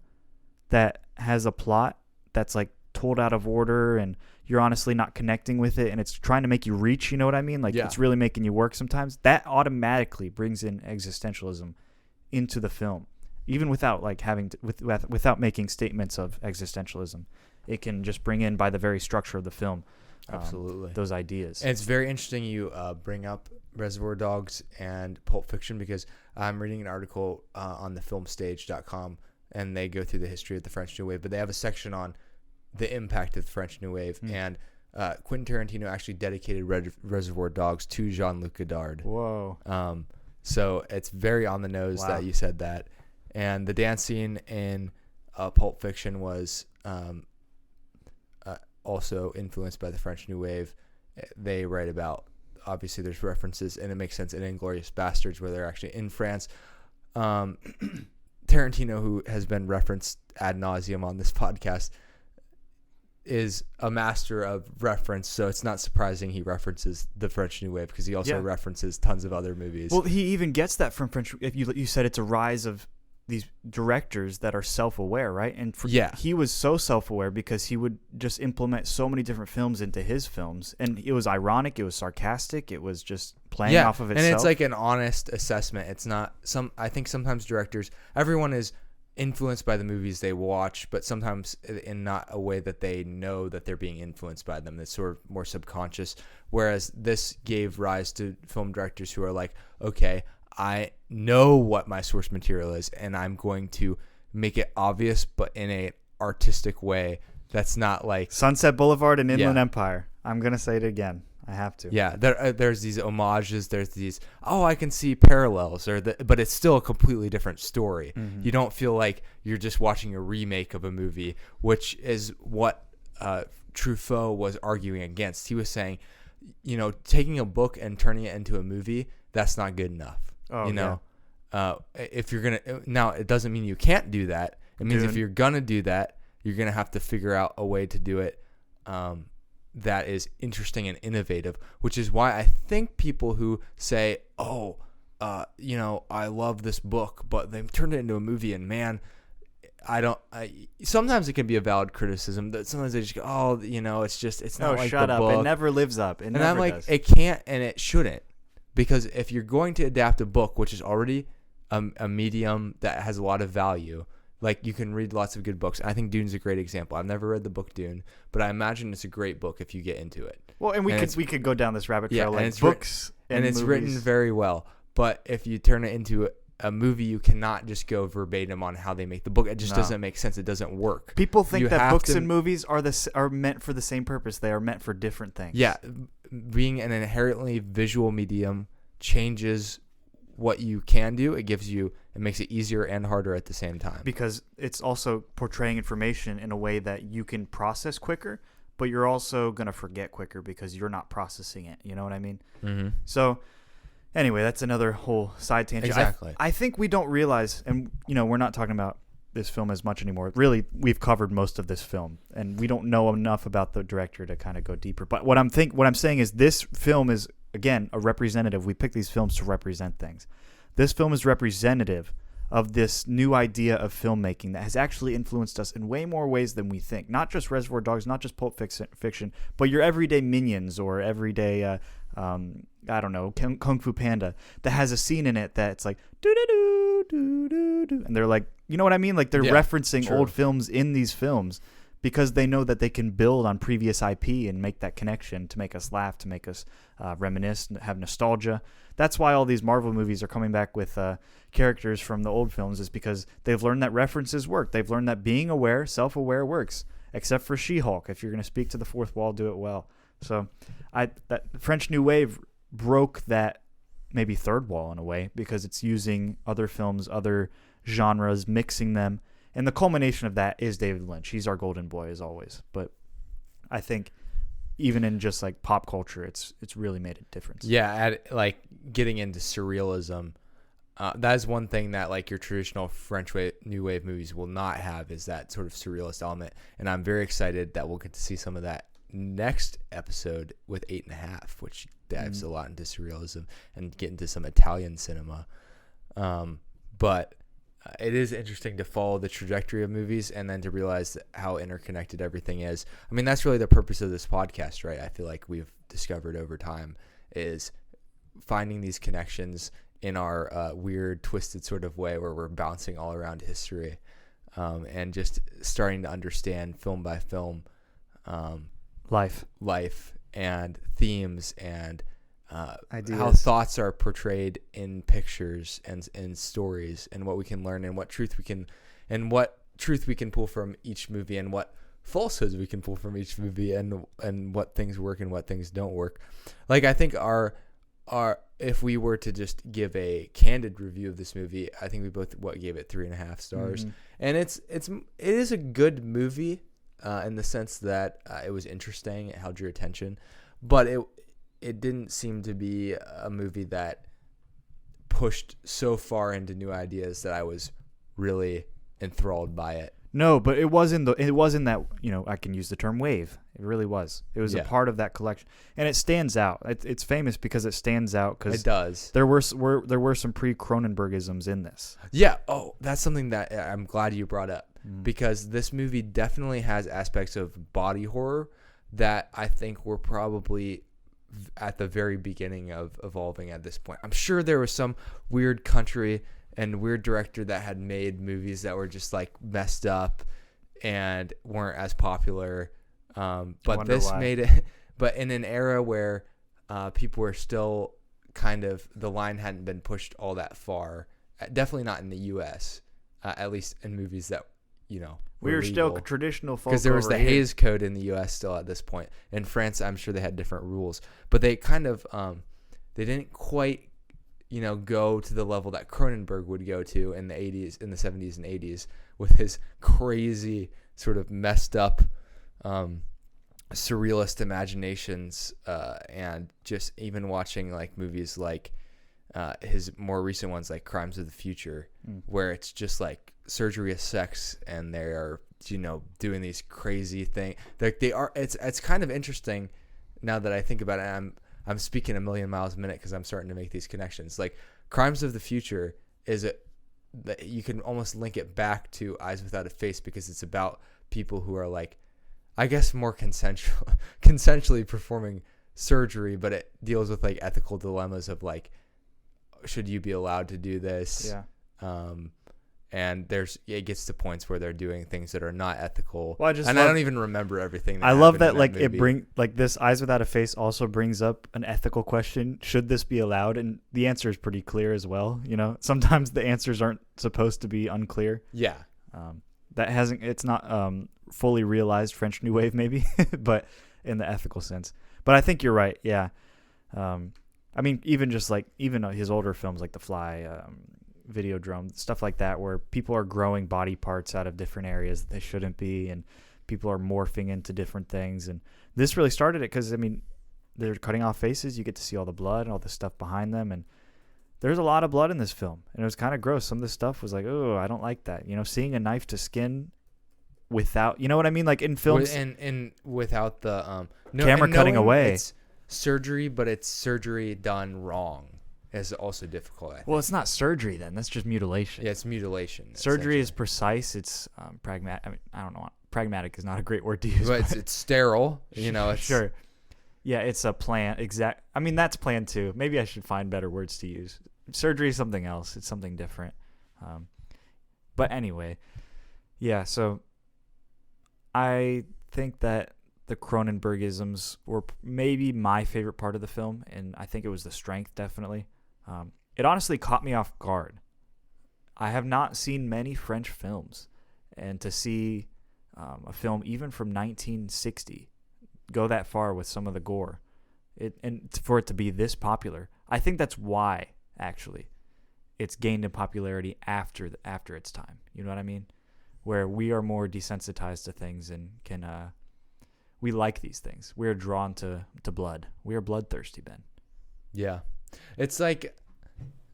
Speaker 2: that has a plot that's like told out of order and you're honestly not connecting with it and it's trying to make you reach, you know what I mean? Like It's really making you work sometimes. That automatically brings in existentialism into the film, even without like without making statements of existentialism. It can just bring in, by the very structure of the film,
Speaker 1: absolutely,
Speaker 2: those ideas.
Speaker 1: And it's very interesting you bring up Reservoir Dogs and Pulp Fiction, because I'm reading an article on thefilmstage.com, and they go through the history of the French New Wave, but they have a section on the impact of the French New Wave. And Quentin Tarantino actually dedicated Reservoir Dogs to Jean-Luc Godard.
Speaker 2: Whoa.
Speaker 1: So it's very on the nose that you said that. And the dance scene in Pulp Fiction was also influenced by the French New Wave. They write about, obviously there's references, and it makes sense, in Inglourious Bastards, where they're actually in France. Tarantino, who has been referenced ad nauseum on this podcast, is a master of reference, so it's not surprising he references the French New Wave, because he also references tons of other movies.
Speaker 2: Well, he even gets that from French. If you said it's a rise of these directors that are self-aware, right? And he was so self-aware because he would just implement so many different films into his films, and it was ironic, it was sarcastic, it was just playing off of itself.
Speaker 1: And it's like an honest assessment. It's not I think sometimes directors, everyone is influenced by the movies they watch, but sometimes in not a way that they know that they're being influenced by them. It's sort of more subconscious. Whereas this gave rise to film directors who are like, okay, I know what my source material is, and I'm going to make it obvious, but in a artistic way that's not like
Speaker 2: Sunset Boulevard and Inland Empire. I'm gonna say it again. I have to.
Speaker 1: Yeah, there's these homages. There's these, I can see parallels, but it's still a completely different story. Mm-hmm. You don't feel like you're just watching a remake of a movie, which is what Truffaut was arguing against. He was saying, taking a book and turning it into a movie, that's not good enough. If you're gonna, now it doesn't mean you can't do that. It means if you're gonna do that, you're gonna have to figure out a way to do it that is interesting and innovative, which is why I think people who say, I love this book, but they've turned it into a movie, and man, sometimes it can be a valid criticism that sometimes they just go, it's not like
Speaker 2: shut
Speaker 1: the
Speaker 2: up.
Speaker 1: book.
Speaker 2: It never lives up.
Speaker 1: And I'm like, it can't and it shouldn't, because if you're going to adapt a book, which is already a medium that has a lot of value, like you can read lots of good books. I think Dune's a great example. I've never read the book Dune, but I imagine it's a great book if you get into it.
Speaker 2: Well, and we could go down this rabbit trail, like books
Speaker 1: and it's written very well. But if you turn it into a movie, you cannot just go verbatim on how they make the book. It just doesn't make sense. It doesn't work.
Speaker 2: People think that books and movies are meant for the same purpose. They are meant for different things.
Speaker 1: Yeah, being an inherently visual medium changes what you can do. It makes it easier and harder at the same time,
Speaker 2: because it's also portraying information in a way that you can process quicker, but you're also going to forget quicker because you're not processing it. You know what I mean? Mm-hmm. So anyway, that's another whole side tangent.
Speaker 1: Exactly.
Speaker 2: I think we don't realize, and we're not talking about this film as much anymore. Really, we've covered most of this film, and we don't know enough about the director to kind of go deeper. But what I'm saying is this film is, again, a representative. We pick these films to represent things. This film is representative of this new idea of filmmaking that has actually influenced us in way more ways than we think. Not just Reservoir Dogs, not just Pulp Fiction, but your everyday Minions or everyday, Kung Fu Panda, that has a scene in it that's like, do-do-do, do-do-do. And they're like, you know what I mean? Like they're referencing old films in these films because they know that they can build on previous IP and make that connection to make us laugh, to make us reminisce, have nostalgia. That's why all these Marvel movies are coming back with characters from the old films, is because they've learned that references work. They've learned that being aware, self-aware works, except for She-Hulk. If you're going to speak to the fourth wall, do it well. So that French New Wave broke that maybe third wall in a way, because it's using other films, other genres, mixing them. And the culmination of that is David Lynch. He's our golden boy, as always. But I think even in just like pop culture, it's really made a difference.
Speaker 1: Yeah, like getting into surrealism, that is one thing that like your traditional New Wave movies will not have, is that sort of surrealist element. And I'm very excited that we'll get to see some of that next episode with 8.5, which dives a lot into surrealism and get into some Italian cinema. But it is interesting to follow the trajectory of movies and then to realize how interconnected everything is. I mean, that's really the purpose of this podcast, right? I feel like we've discovered over time is finding these connections in our weird, twisted sort of way where we're bouncing all around history, and just starting to understand film by film,
Speaker 2: life
Speaker 1: and themes and
Speaker 2: ideas.
Speaker 1: How thoughts are portrayed in pictures and in stories, and what we can learn, and what truth we can pull from each movie, and what falsehoods we can pull from each movie, and what things work and what things don't work. Like, I think our if we were to just give a candid review of this movie, I think we both gave it 3.5 stars, and it is a good movie in the sense that it was interesting, it held your attention, but it didn't seem to be a movie that pushed so far into new ideas that I was really enthralled by it.
Speaker 2: No, but it wasn't that, I can use the term wave. It really was. It was a part of that collection, and it stands out. It's famous because it stands out, because
Speaker 1: it does.
Speaker 2: There were some pre-Cronenbergisms in this.
Speaker 1: Yeah. Oh, that's something that I'm glad you brought up, because this movie definitely has aspects of body horror that I think were probably at the very beginning of evolving at this point. I'm sure there was some weird country and weird director that had made movies that were just like messed up and weren't as popular. But this made it, but in an era where people were still kind of, the line hadn't been pushed all that far. Definitely not in the U.S., at least in movies that,
Speaker 2: we were still traditional folk.
Speaker 1: Because there was the Hays Code in the U.S. still at this point. In France, I'm sure they had different rules, but they kind of they didn't quite go to the level that Cronenberg would go to in the 80s, in the 70s and 80s, with his crazy sort of messed up surrealist imaginations, and just even watching like movies like his more recent ones like Crimes of the Future, where it's just like surgery is sex, and they are doing these crazy things. Like it's kind of interesting now that I think about it. I'm speaking a million miles a minute because I'm starting to make these connections. Like Crimes of the Future that you can almost link it back to Eyes Without a Face, because it's about people who are like, I guess, more consensually performing surgery, but it deals with like ethical dilemmas of like, should you be allowed to do this?
Speaker 2: Yeah.
Speaker 1: And it gets to points where they're doing things that are not ethical.
Speaker 2: Well, I
Speaker 1: don't even remember everything.
Speaker 2: I love that like movie. This Eyes Without a Face also brings up an ethical question. Should this be allowed? And the answer is pretty clear as well. Sometimes the answers aren't supposed to be unclear.
Speaker 1: Yeah.
Speaker 2: It's not fully realized French New Wave maybe, but in the ethical sense. But I think you're right. Yeah. I mean, even his older films like The Fly, Videodrome, stuff like that, where people are growing body parts out of different areas that they shouldn't be, and people are morphing into different things. And this really started it because, they're cutting off faces. You get to see all the blood and all the stuff behind them. And there's a lot of blood in this film. And it was kind of gross. Some of the stuff was like, oh, I don't like that. Seeing a knife to skin without, you know what I mean? Like in films.
Speaker 1: And without the
Speaker 2: camera cutting away.
Speaker 1: It's surgery, but it's surgery done wrong. Is also difficult.
Speaker 2: Well, it's not surgery then. That's just mutilation.
Speaker 1: Yeah, it's mutilation.
Speaker 2: Surgery is precise. It's pragmatic. I don't know. Pragmatic is not a great word to use.
Speaker 1: But it's sterile. It's
Speaker 2: sure. Yeah, it's a plan. That's plan too. Maybe I should find better words to use. Surgery is something else. It's something different. But anyway, yeah. So I think that the Cronenbergisms were maybe my favorite part of the film, and I think it was the strength, definitely. It honestly caught me off guard. I have not seen many French films, and to see a film even from 1960 go that far with some of the gore, and for it to be this popular, I think that's why, actually, it's gained in popularity after its time. You know what I mean? Where we are more desensitized to things and can we like these things. We are drawn to blood. We are bloodthirsty, Ben.
Speaker 1: Yeah, it's like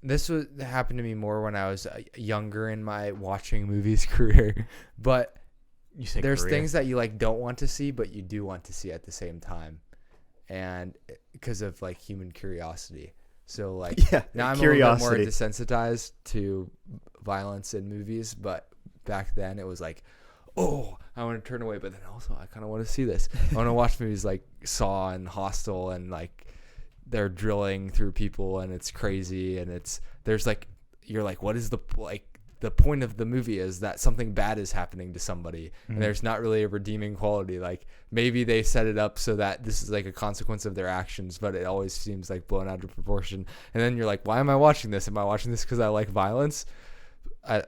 Speaker 1: this happened to me more when I was younger in my watching movies career. But
Speaker 2: You say
Speaker 1: there's
Speaker 2: career.
Speaker 1: things that you like don't want to see, but you do want to see at the same time, and because of like human curiosity. So like now I'm a little bit more desensitized to violence in movies, but back then it was like, oh, I want to turn away, but then also I kind of want to see this. I want to watch movies like Saw and Hostel, and like they're drilling through people and it's crazy, and there's like, you're like, what is the point of the movie is that something bad is happening to somebody, and there's not really a redeeming quality. Like maybe they set it up so that this is like a consequence of their actions, but it always seems like blown out of proportion. And then you're like, why am I watching this? Am I watching this because I like violence? I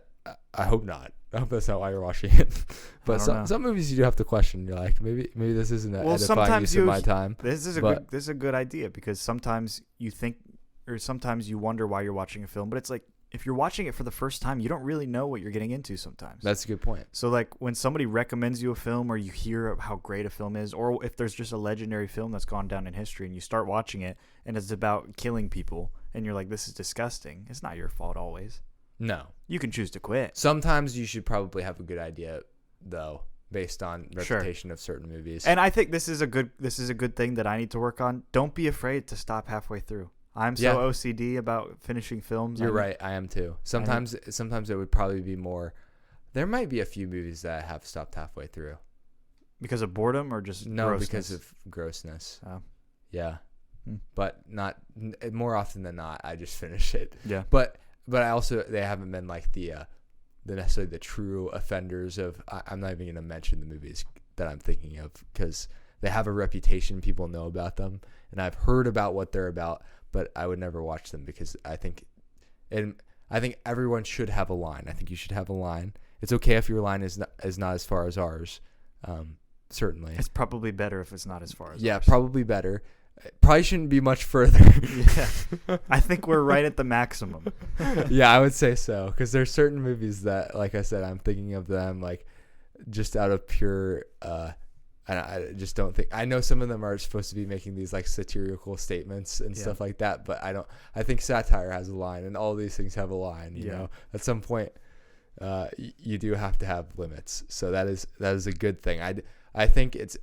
Speaker 1: hope not. I hope that's not why you're watching it. But some movies you do have to question. You're like, maybe this isn't an edifying use of my time.
Speaker 2: This is a good idea, because sometimes you think, or sometimes you wonder why you're watching a film, but it's like, if you're watching it for the first time, you don't really know what you're getting into sometimes.
Speaker 1: That's a good point.
Speaker 2: So like when somebody recommends you a film, or you hear how great a film is, or if there's just a legendary film that's gone down in history and you start watching it and it's about killing people and you're like, this is disgusting. It's not your fault always.
Speaker 1: No.
Speaker 2: You can choose to quit.
Speaker 1: Sometimes you should probably have a good idea though, based on reputation of certain movies.
Speaker 2: And I think this is a good thing that I need to work on. Don't be afraid to stop halfway through. I'm so OCD about finishing films.
Speaker 1: You're right. I am too. Sometimes it would probably be more. There might be a few movies that I have stopped halfway through.
Speaker 2: Because of boredom, or just grossness?
Speaker 1: Because of grossness.
Speaker 2: Oh.
Speaker 1: Yeah. But not more often than not. I just finish it.
Speaker 2: Yeah.
Speaker 1: But I also, they haven't been like the necessarily the true offenders of. I'm not even going to mention the movies that I'm thinking of, because they have a reputation. People know about them, and I've heard about what they're about. But I would never watch them, because I think everyone should have a line. I think you should have a line. It's okay if your line is not as far as ours. Certainly,
Speaker 2: it's probably better if it's not as far as ours.
Speaker 1: Yeah, probably better. It probably shouldn't be much further.
Speaker 2: Yeah, I think we're right at the maximum.
Speaker 1: Yeah, I would say so, because there's certain movies that, like I said, I'm thinking of them like just out of pure. I just don't think. I know some of them are supposed to be making these like satirical statements and stuff like that, but I think satire has a line, and all these things have a line. You know, at some point, you do have to have limits. So that is a good thing. I think it's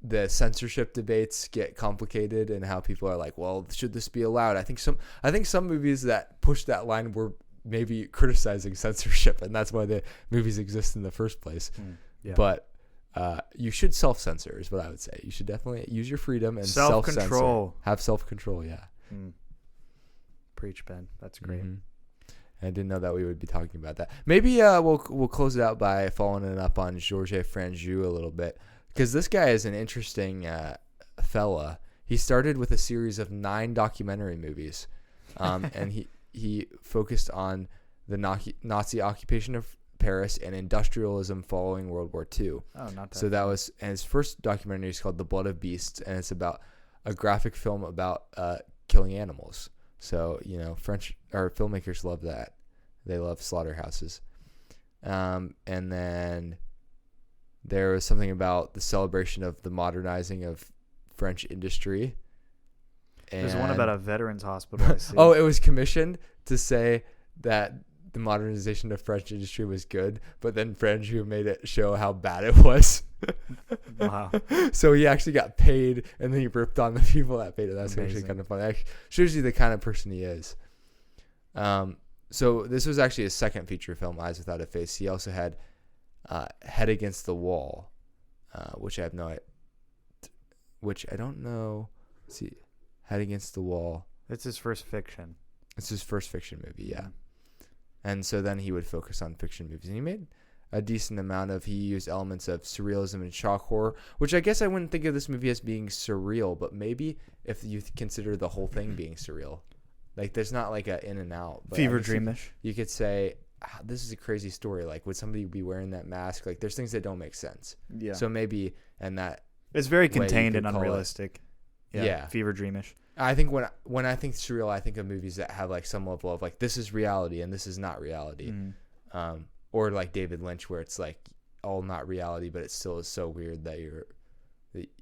Speaker 1: the censorship debates get complicated, and how people are like, well, should this be allowed? I think some movies that push that line were maybe criticizing censorship, and that's why the movies exist in the first place. But you should self-censor is what I would say. You should definitely use your freedom and self-control. Have self-control, yeah.
Speaker 2: Preach, Ben. That's great.
Speaker 1: I didn't know that we would be talking about that. Maybe we'll close it out by following it up on Georges Franju a little bit, because this guy is an interesting fella. He started with a series of 9 documentary movies, and he focused on the Nazi occupation of Paris and industrialism following World War II.
Speaker 2: Oh, not that.
Speaker 1: So that was, and his first documentary is called The Blood of Beasts, and it's about a graphic film about killing animals. So, you know, French or filmmakers love that. They love slaughterhouses. And then there was something about the celebration of the modernizing of French industry.
Speaker 2: There's one about a veterans hospital, I see.
Speaker 1: Oh, it was commissioned to say that the modernization of French industry was good, but then Franju made it show how bad it was.
Speaker 2: Wow.
Speaker 1: So he actually got paid, and then he ripped on the people that paid it. That's
Speaker 2: Amazing.
Speaker 1: actually kind of funny. That shows you the kind of person he is. So this was actually his second feature film, Eyes Without a Face. He also had Head Against the Wall, which I don't know. Let's see, Head Against the Wall.
Speaker 2: It's his first fiction.
Speaker 1: It's his first fiction movie, yeah. And so then he would focus on fiction movies. And he made a decent amount of, he used elements of surrealism and shock horror, which I guess I wouldn't think of this movie as being surreal, but maybe if you consider the whole thing being surreal, like there's not like a in and out. But
Speaker 2: Fever dreamish.
Speaker 1: You could say, this is a crazy story. Like, would somebody be wearing that mask? Like, there's things that don't make sense.
Speaker 2: Yeah.
Speaker 1: So maybe, and that
Speaker 2: It's very
Speaker 1: way you
Speaker 2: contained
Speaker 1: could
Speaker 2: and
Speaker 1: call it.
Speaker 2: unrealistic.
Speaker 1: Yeah.
Speaker 2: Fever dreamish.
Speaker 1: I think when I think surreal, I think of movies that have like some level of like, this is reality and this is not reality. Or like David Lynch, where it's like all not reality, but it still is so weird that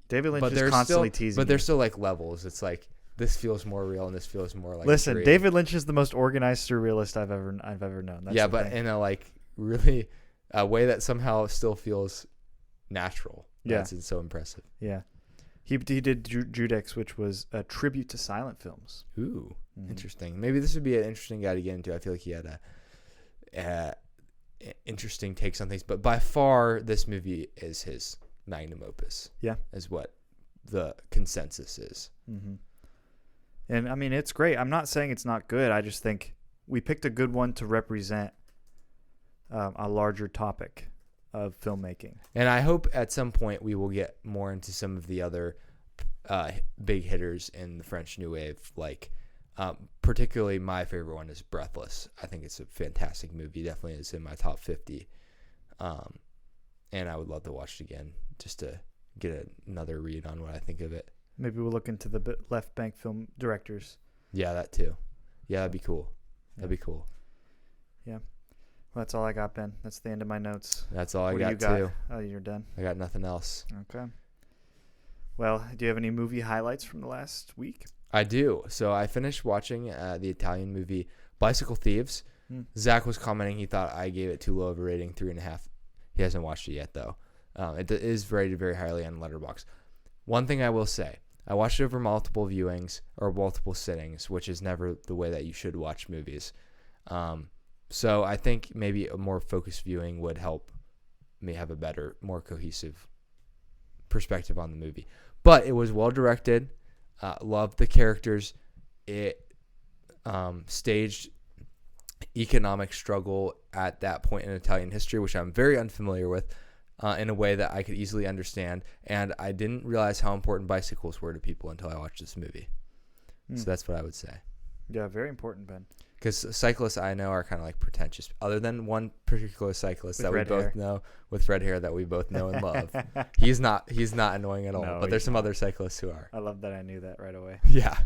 Speaker 2: David Lynch
Speaker 1: but
Speaker 2: is
Speaker 1: there's
Speaker 2: constantly
Speaker 1: still,
Speaker 2: teasing.
Speaker 1: But there's still like levels. It's like, this feels more real and this feels more like.
Speaker 2: Listen,
Speaker 1: dream.
Speaker 2: David Lynch is the most organized surrealist I've ever known. That's
Speaker 1: yeah,
Speaker 2: the
Speaker 1: but
Speaker 2: thing.
Speaker 1: in a like really a way that somehow still feels natural.
Speaker 2: Yeah.
Speaker 1: That's so impressive.
Speaker 2: Yeah. He did Judex, which was a tribute to silent films.
Speaker 1: Ooh, interesting. Maybe this would be an interesting guy to get into. I feel like he had a interesting takes on things, but by far this movie is his magnum opus.
Speaker 2: Yeah,
Speaker 1: is what the consensus is.
Speaker 2: Mm-hmm. And I mean, it's great. I'm not saying it's not good. I just think we picked a good one to represent a larger topic of filmmaking.
Speaker 1: And I hope at some point we will get more into some of the other big hitters in the French New Wave. Like, particularly my favorite one is Breathless. I think it's a fantastic movie. Definitely is in my top 50. And I would love to watch it again just to get another read on what I think of it.
Speaker 2: Maybe we'll look into the Left Bank film directors.
Speaker 1: Yeah, that too. Yeah, that'd be cool. That'd be cool.
Speaker 2: Yeah. Well, that's all I got, Ben. That's the end of my notes.
Speaker 1: That's all I
Speaker 2: what
Speaker 1: got,
Speaker 2: do you got
Speaker 1: too.
Speaker 2: Oh, you're done?
Speaker 1: I got nothing else.
Speaker 2: Okay. Well, do you have any movie highlights from the last week?
Speaker 1: I do. So I finished watching the Italian movie Bicycle Thieves. Zach was commenting he thought I gave it too low of a rating, 3.5. He hasn't watched it yet, though. It is rated very highly on Letterboxd. One thing I will say, I watched it over multiple viewings or multiple sittings, which is never the way that you should watch movies. So I think maybe a more focused viewing would help me have a better, more cohesive perspective on the movie. But it was well directed. Loved the characters. It staged economic struggle at that point in Italian history, which I'm very unfamiliar with, in a way that I could easily understand. And I didn't realize how important bicycles were to people until I watched this movie. So that's what I would say.
Speaker 2: Yeah, very important, Ben.
Speaker 1: Because cyclists I know are kind of like pretentious. Other than one particular cyclist
Speaker 2: With
Speaker 1: that we
Speaker 2: red
Speaker 1: both
Speaker 2: hair.
Speaker 1: know with red hair that we both know and love. He's not annoying at all.
Speaker 2: No,
Speaker 1: but there's
Speaker 2: he's
Speaker 1: some
Speaker 2: not.
Speaker 1: other cyclists who are.
Speaker 2: I love that I knew that right away.
Speaker 1: Yeah.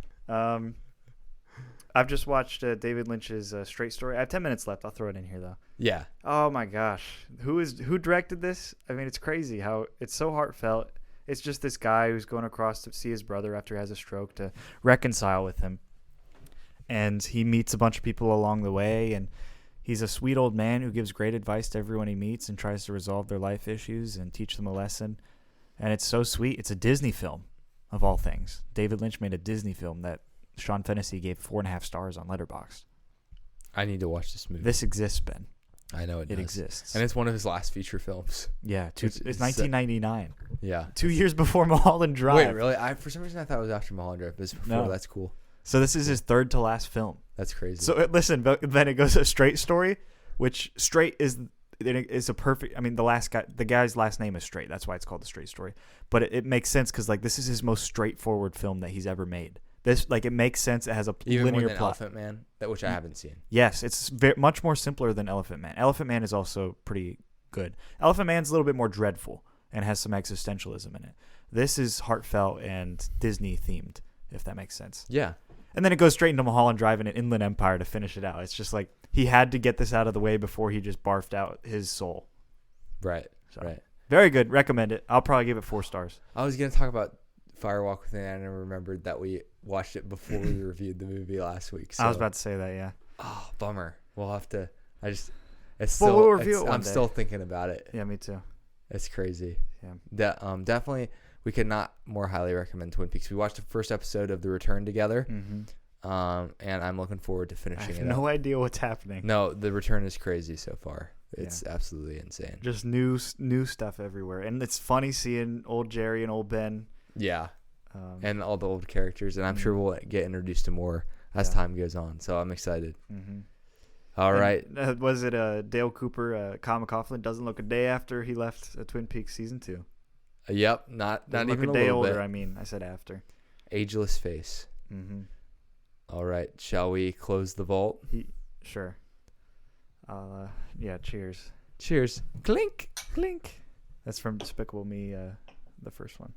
Speaker 2: I've just watched David Lynch's Straight Story. I have 10 minutes left. I'll throw it in here, though.
Speaker 1: Yeah.
Speaker 2: Oh, my gosh. Who directed this? I mean, it's crazy how it's so heartfelt. It's just this guy who's going across to see his brother after he has a stroke to reconcile with him. And he meets a bunch of people along the way, and he's a sweet old man who gives great advice to everyone he meets and tries to resolve their life issues and teach them a lesson. And it's so sweet. It's a Disney film, of all things. David Lynch made a Disney film that Sean Fennessy gave 4.5 stars on Letterboxd.
Speaker 1: I need to watch this movie.
Speaker 2: This exists, Ben.
Speaker 1: I know it does.
Speaker 2: It exists.
Speaker 1: And it's one of his last feature films.
Speaker 2: Yeah, it's 1999.
Speaker 1: Yeah.
Speaker 2: 2 years before Mulholland Drive.
Speaker 1: Wait, really? For some reason I thought it was after Mulholland Drive, but it's before.
Speaker 2: No.
Speaker 1: That's cool.
Speaker 2: So this is his third to last film.
Speaker 1: That's crazy.
Speaker 2: So listen, then it goes a Straight Story, which Straight is a perfect. I mean, the guy's last name is Straight. That's why it's called the Straight Story. But it makes sense because like this is his most straightforward film that he's ever made. This it makes sense. It has a
Speaker 1: Even
Speaker 2: linear
Speaker 1: more than
Speaker 2: plot.
Speaker 1: Elephant Man, which I haven't seen.
Speaker 2: Yes, it's much more simpler than Elephant Man. Elephant Man is also pretty good. Elephant Man's a little bit more dreadful and has some existentialism in it. This is heartfelt and Disney themed, if that makes sense.
Speaker 1: Yeah.
Speaker 2: And then it goes straight into Mulholland Drive and an Inland Empire to finish it out. It's just like he had to get this out of the way before he just barfed out his soul.
Speaker 1: Right.
Speaker 2: So,
Speaker 1: Right.
Speaker 2: Very good. Recommend it. I'll probably give it 4 stars.
Speaker 1: I was going to talk about Firewalk with Me, and I never remembered that we watched it before we reviewed the movie last week. So.
Speaker 2: I was about to say that, yeah.
Speaker 1: Oh, bummer. We'll have to. It's
Speaker 2: Well,
Speaker 1: still.
Speaker 2: we'll review it one
Speaker 1: I'm
Speaker 2: day.
Speaker 1: still thinking about it.
Speaker 2: Yeah, me too.
Speaker 1: It's crazy.
Speaker 2: Yeah.
Speaker 1: Definitely, we could not more highly recommend Twin Peaks. We watched the first episode of The Return together, and I'm looking forward to
Speaker 2: I
Speaker 1: finishing
Speaker 2: have
Speaker 1: it.
Speaker 2: no
Speaker 1: up.
Speaker 2: idea what's happening.
Speaker 1: No, The Return is crazy so far. It's absolutely insane.
Speaker 2: Just new stuff everywhere. And it's funny seeing old Jerry and old Ben.
Speaker 1: Yeah, and all the old characters, and I'm sure we'll get introduced to more as time goes on. So I'm excited. All right.
Speaker 2: Was it Dale Cooper, Kyle MacLachlan doesn't look a day after he left Twin Peaks season 2.
Speaker 1: Yep. Not
Speaker 2: Doesn't
Speaker 1: even
Speaker 2: look
Speaker 1: a
Speaker 2: a day
Speaker 1: little
Speaker 2: older.
Speaker 1: bit.
Speaker 2: I mean, I said after.
Speaker 1: Ageless face.
Speaker 2: Mm-hmm.
Speaker 1: All right. Shall we close the vault?
Speaker 2: Sure. Yeah. Cheers.
Speaker 1: Cheers. Clink.
Speaker 2: Clink. That's from Despicable Me, the first one.